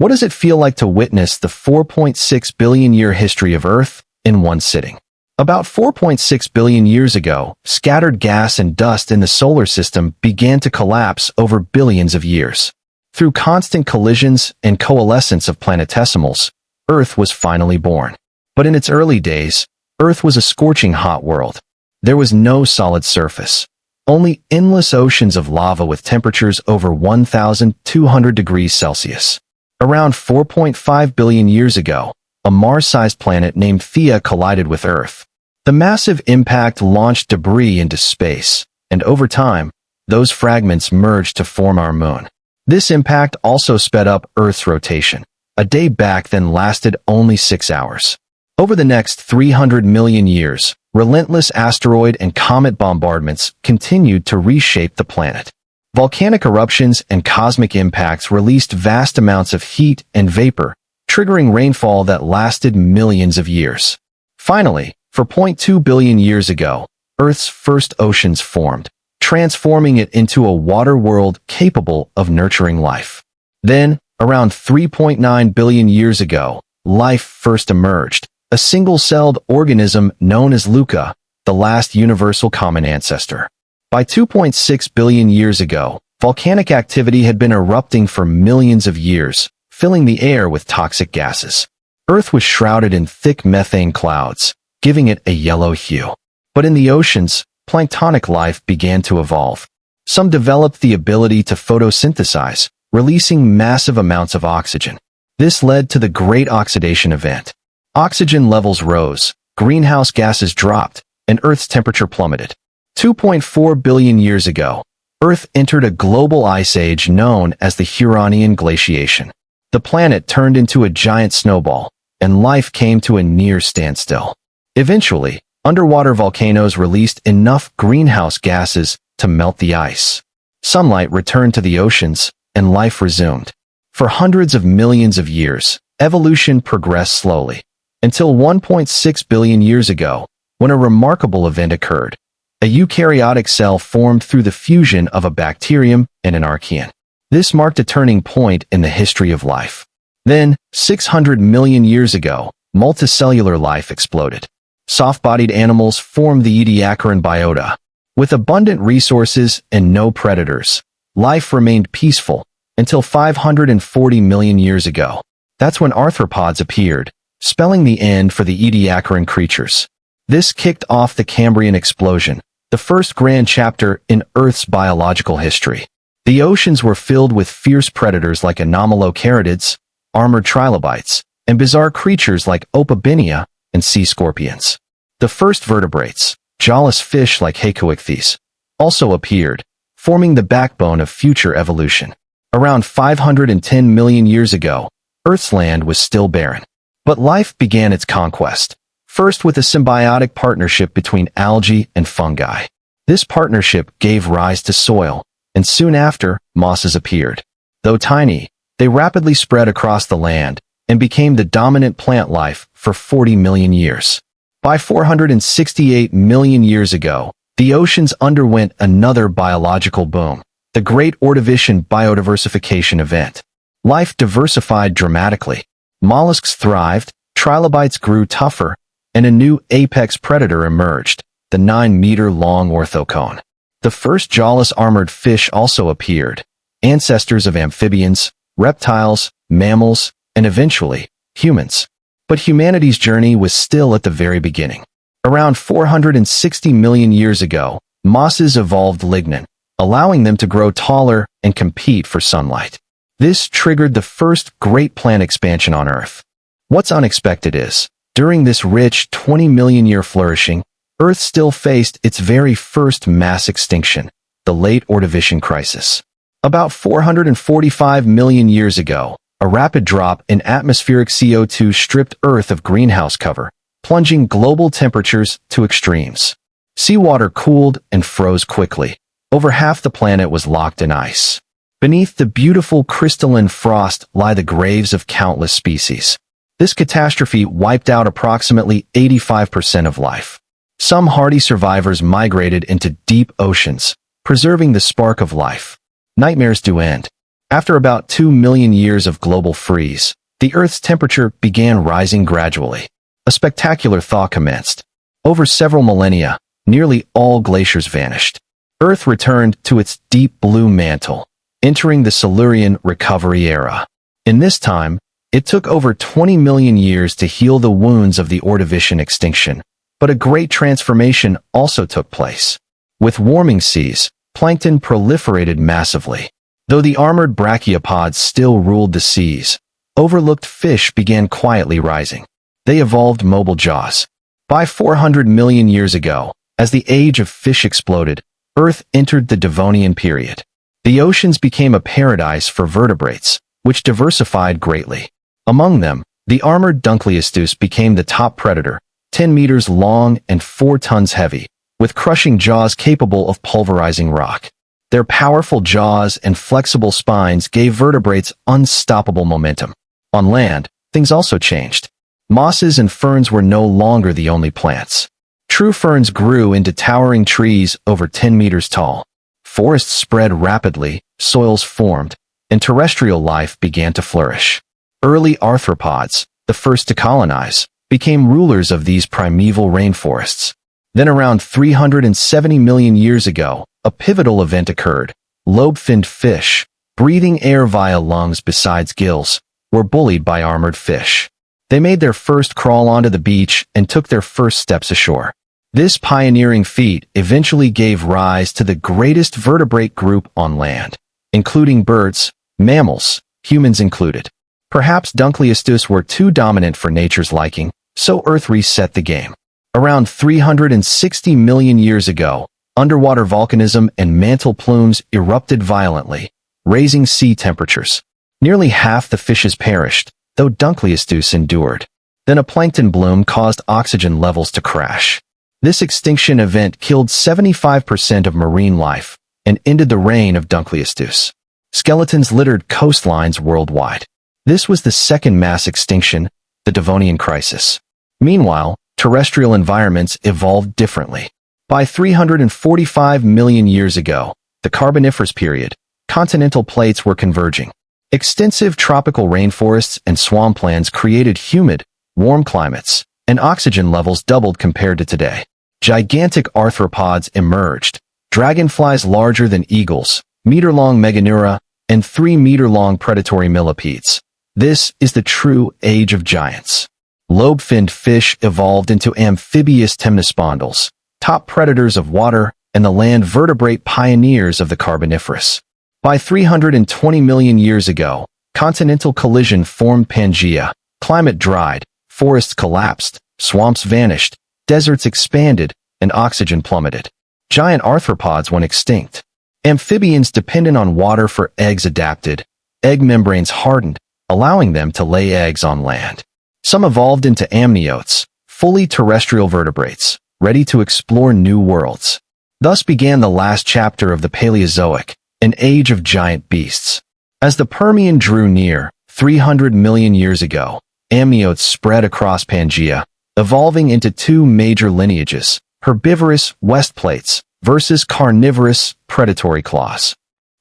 What does it feel like to witness the 4.6 billion year history of Earth in one sitting? About 4.6 billion years ago, scattered gas and dust in the solar system began to collapse over billions of years. Through constant collisions and coalescence of planetesimals, Earth was finally born. But in its early days, Earth was a scorching hot world. There was no solid surface, only endless oceans of lava with temperatures over 1,200 degrees Celsius. Around 4.5 billion years ago, a Mars-sized planet named Theia collided with Earth. The massive impact launched debris into space, and over time, those fragments merged to form our moon. This impact also sped up Earth's rotation. A day back then lasted only 6 hours. Over the next 300 million years, relentless asteroid and comet bombardments continued to reshape the planet. Volcanic eruptions and cosmic impacts released vast amounts of heat and vapor, triggering rainfall that lasted millions of years. Finally, 4.2 billion years ago, Earth's first oceans formed, transforming it into a water world capable of nurturing life. Then, around 3.9 billion years ago, life first emerged, a single-celled organism known as Luca, the last universal common ancestor. By 2.6 billion years ago, volcanic activity had been erupting for millions of years, filling the air with toxic gases. Earth was shrouded in thick methane clouds, giving it a yellow hue. But in the oceans, planktonic life began to evolve. Some developed the ability to photosynthesize, releasing massive amounts of oxygen. This led to the Great Oxidation Event. Oxygen levels rose, greenhouse gases dropped, and Earth's temperature plummeted. 2.4 billion years ago, Earth entered a global ice age known as the Huronian glaciation. The planet turned into a giant snowball, and life came to a near standstill. Eventually, underwater volcanoes released enough greenhouse gases to melt the ice. Sunlight returned to the oceans, and life resumed. For hundreds of millions of years, evolution progressed slowly, until 1.6 billion years ago, when a remarkable event occurred. A eukaryotic cell formed through the fusion of a bacterium and an archaean. This marked a turning point in the history of life. Then, 600 million years ago, multicellular life exploded. Soft-bodied animals formed the Ediacaran biota. With abundant resources and no predators, life remained peaceful until 540 million years ago. That's when arthropods appeared, spelling the end for the Ediacaran creatures. This kicked off the Cambrian explosion, the first grand chapter in Earth's biological history. The oceans were filled with fierce predators like anomalocaridids, armored trilobites, and bizarre creatures like opabinia and sea scorpions. The first vertebrates, jawless fish like Haecoichthys, also appeared, forming the backbone of future evolution. Around 510 million years ago, Earth's land was still barren. But life began its conquest. First with a symbiotic partnership between algae and fungi. This partnership gave rise to soil, and soon after, mosses appeared. Though tiny, they rapidly spread across the land and became the dominant plant life for 40 million years. By 468 million years ago, the oceans underwent another biological boom, the Great Ordovician biodiversification event. Life diversified dramatically. Mollusks thrived, trilobites grew tougher, and a new apex predator emerged, the 9-meter-long orthocone. The first jawless armored fish also appeared, ancestors of amphibians, reptiles, mammals, and eventually, humans. But humanity's journey was still at the very beginning. Around 460 million years ago, mosses evolved lignin, allowing them to grow taller and compete for sunlight. This triggered the first great plant expansion on Earth. What's unexpected is, during this rich 20 million year flourishing, Earth still faced its very first mass extinction, the late Ordovician crisis. About 445 million years ago, a rapid drop in atmospheric CO2 stripped Earth of greenhouse cover, plunging global temperatures to extremes. Seawater cooled and froze quickly. Over half the planet was locked in ice. Beneath the beautiful crystalline frost lie the graves of countless species. This catastrophe wiped out approximately 85% of life. Some hardy survivors migrated into deep oceans, preserving the spark of life. Nightmares do end. After about 2 million years of global freeze, the Earth's temperature began rising gradually. A spectacular thaw commenced. Over several millennia, nearly all glaciers vanished. Earth returned to its deep blue mantle, entering the Silurian recovery era. In this time, it took over 20 million years to heal the wounds of the Ordovician extinction, but a great transformation also took place. With warming seas, plankton proliferated massively. Though the armored brachiopods still ruled the seas, overlooked fish began quietly rising. They evolved mobile jaws. By 400 million years ago, as the age of fish exploded, Earth entered the Devonian period. The oceans became a paradise for vertebrates, which diversified greatly. Among them, the armored Dunkleosteus became the top predator, 10 meters long and 4 tons heavy, with crushing jaws capable of pulverizing rock. Their powerful jaws and flexible spines gave vertebrates unstoppable momentum. On land, things also changed. Mosses and ferns were no longer the only plants. True ferns grew into towering trees over 10 meters tall. Forests spread rapidly, soils formed, and terrestrial life began to flourish. Early arthropods, the first to colonize, became rulers of these primeval rainforests. Then around 370 million years ago, a pivotal event occurred. Lobe-finned fish, breathing air via lungs besides gills, were bullied by armored fish. They made their first crawl onto the beach and took their first steps ashore. This pioneering feat eventually gave rise to the greatest vertebrate group on land, including birds, mammals, humans included. Perhaps Dunkleosteus were too dominant for nature's liking, so Earth reset the game. Around 360 million years ago, underwater volcanism and mantle plumes erupted violently, raising sea temperatures. Nearly half the fishes perished, though Dunkleosteus endured. Then a plankton bloom caused oxygen levels to crash. This extinction event killed 75% of marine life and ended the reign of Dunkleosteus. Skeletons littered coastlines worldwide. This was the second mass extinction, the Devonian crisis. Meanwhile, terrestrial environments evolved differently. By 345 million years ago, the Carboniferous period, continental plates were converging. Extensive tropical rainforests and swamplands created humid, warm climates, and oxygen levels doubled compared to today. Gigantic arthropods emerged, dragonflies larger than eagles, meter-long meganeura, and 3-meter-long predatory millipedes. This is the true age of giants. Lobe-finned fish evolved into amphibious temnospondyls, top predators of water and the land vertebrate pioneers of the Carboniferous. By 320 million years ago, continental collision formed Pangaea, climate dried, forests collapsed, swamps vanished, deserts expanded, and oxygen plummeted. Giant arthropods went extinct. Amphibians dependent on water for eggs adapted. Egg membranes hardened, allowing them to lay eggs on land. Some evolved into amniotes, fully terrestrial vertebrates, ready to explore new worlds. Thus began the last chapter of the Paleozoic, an age of giant beasts. As the Permian drew near, 300 million years ago, amniotes spread across Pangaea, evolving into two major lineages, herbivorous west plates versus carnivorous predatory claws.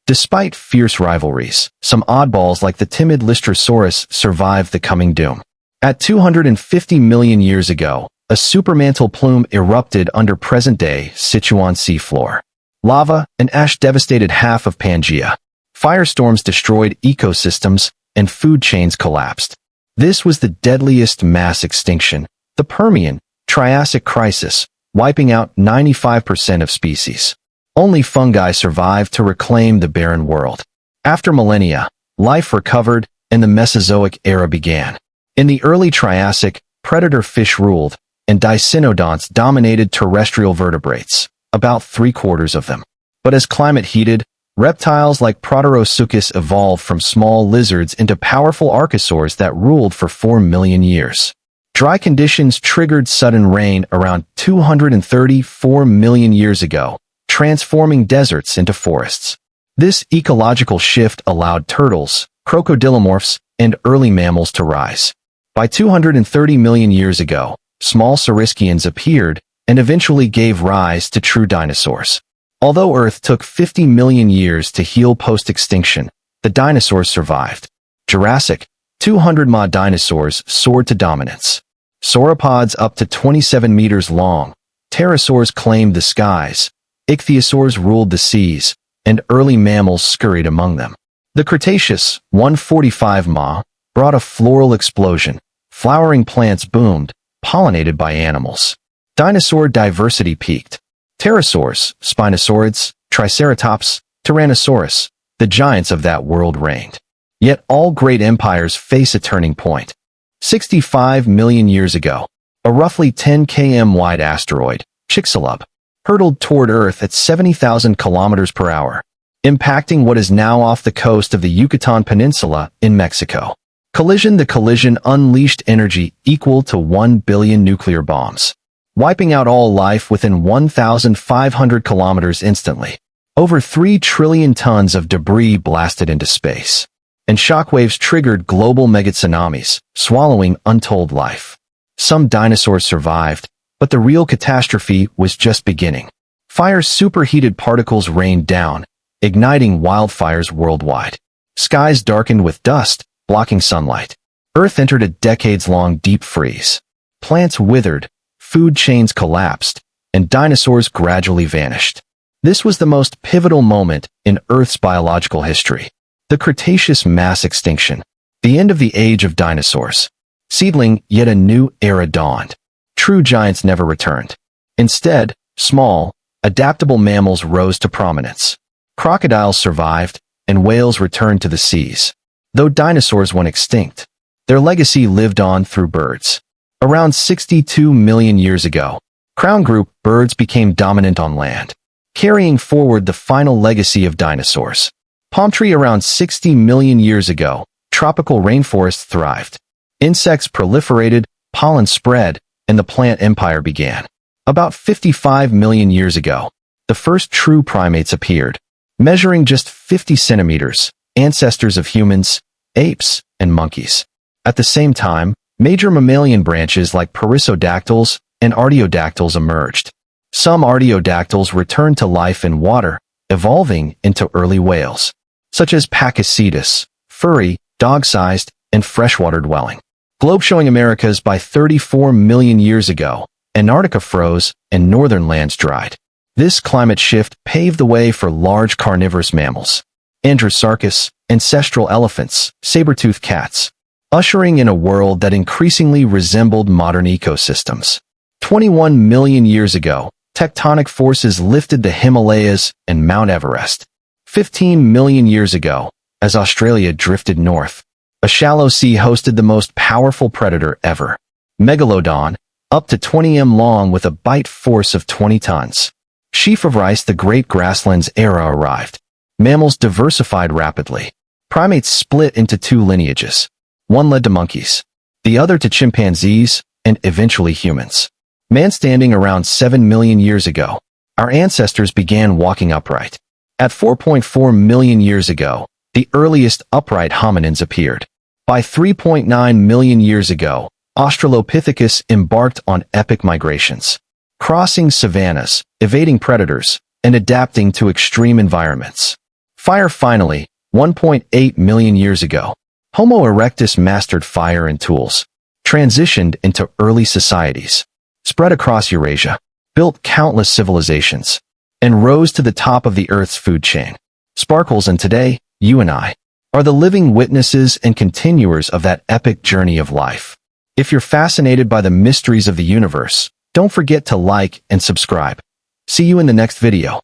Despite fierce rivalries, some oddballs like the timid Lystrosaurus survived the coming doom. At 250 million years ago, a supermantle plume erupted under present-day Sichuan seafloor. Lava and ash devastated half of Pangaea. Firestorms destroyed ecosystems, and food chains collapsed. This was the deadliest mass extinction, the Permian Triassic crisis, wiping out 95% of species. Only fungi survived to reclaim the barren world. After millennia, life recovered and the Mesozoic era began. In the early Triassic, predator fish ruled, and dicynodonts dominated terrestrial vertebrates, about 3/4 of them. But as climate heated, reptiles like Proterosuchus evolved from small lizards into powerful archosaurs that ruled for 4 million years. Dry conditions triggered sudden rain around 234 million years ago, transforming deserts into forests. This ecological shift allowed turtles, crocodilomorphs, and early mammals to rise. By 230 million years ago, small saurischians appeared and eventually gave rise to true dinosaurs. Although Earth took 50 million years to heal post-extinction, the dinosaurs survived. Jurassic, 200-ma dinosaurs soared to dominance. Sauropods up to 27 meters long. Pterosaurs claimed the skies. Ichthyosaurs ruled the seas, and early mammals scurried among them. The Cretaceous, 145-ma, brought a floral explosion. Flowering plants boomed, pollinated by animals. Dinosaur diversity peaked. Pterosaurs, Spinosaurids, Triceratops, Tyrannosaurus, the giants of that world reigned. Yet all great empires face a turning point. 65 million years ago, a roughly 10 km wide asteroid, Chicxulub, hurtled toward Earth at 70,000 kilometers per hour, impacting what is now off the coast of the Yucatan Peninsula in Mexico. The collision unleashed energy equal to 1 billion nuclear bombs, wiping out all life within 1,500 kilometers instantly. Over 3 trillion tons of debris blasted into space, and shockwaves triggered global megatsunamis, swallowing untold life. Some dinosaurs survived, but the real catastrophe was just beginning. Fire's superheated particles rained down, igniting wildfires worldwide. Skies darkened with dust, blocking sunlight. Earth entered a decades-long deep freeze. Plants withered, food chains collapsed, and dinosaurs gradually vanished. This was the most pivotal moment in Earth's biological history. The Cretaceous mass extinction, the end of the age of dinosaurs. Seedling, yet a new era dawned. True giants never returned. Instead, small, adaptable mammals rose to prominence. Crocodiles survived, and whales returned to the seas. Though dinosaurs went extinct, their legacy lived on through birds. Around 62 million years ago, crown group birds became dominant on land, carrying forward the final legacy of dinosaurs. Palm tree around 60 million years ago, tropical rainforests thrived. Insects proliferated, pollen spread, and the plant empire began. About 55 million years ago, the first true primates appeared, measuring just 50 centimeters, ancestors of humans, apes, and monkeys. At the same time, major mammalian branches like perissodactyls and artiodactyls emerged. Some artiodactyls returned to life in water, evolving into early whales, such as Pakicetus, furry, dog-sized, and freshwater dwelling. Globe showing Americas by 34 million years ago, Antarctica froze and northern lands dried. This climate shift paved the way for large carnivorous mammals, Androsarchus, ancestral elephants, saber-toothed cats, ushering in a world that increasingly resembled modern ecosystems. 21 million years ago, tectonic forces lifted the Himalayas and Mount Everest. 15 million years ago, as Australia drifted north, a shallow sea hosted the most powerful predator ever, Megalodon, up to 20 m long with a bite force of 20 tons. Sheaf of rice, the Great Grasslands era arrived. Mammals diversified rapidly. Primates split into 2 lineages. One led to monkeys, the other to chimpanzees, and eventually humans. Man standing around 7 million years ago, our ancestors began walking upright. At 4.4 million years ago, the earliest upright hominins appeared. By 3.9 million years ago, Australopithecus embarked on epic migrations, crossing savannas, evading predators, and adapting to extreme environments. Fire finally, 1.8 million years ago, Homo erectus mastered fire and tools, transitioned into early societies, spread across Eurasia, built countless civilizations, and rose to the top of the Earth's food chain. Sparkles, and today, you and I are the living witnesses and continuers of that epic journey of life. If you're fascinated by the mysteries of the universe, don't forget to like and subscribe. See you in the next video.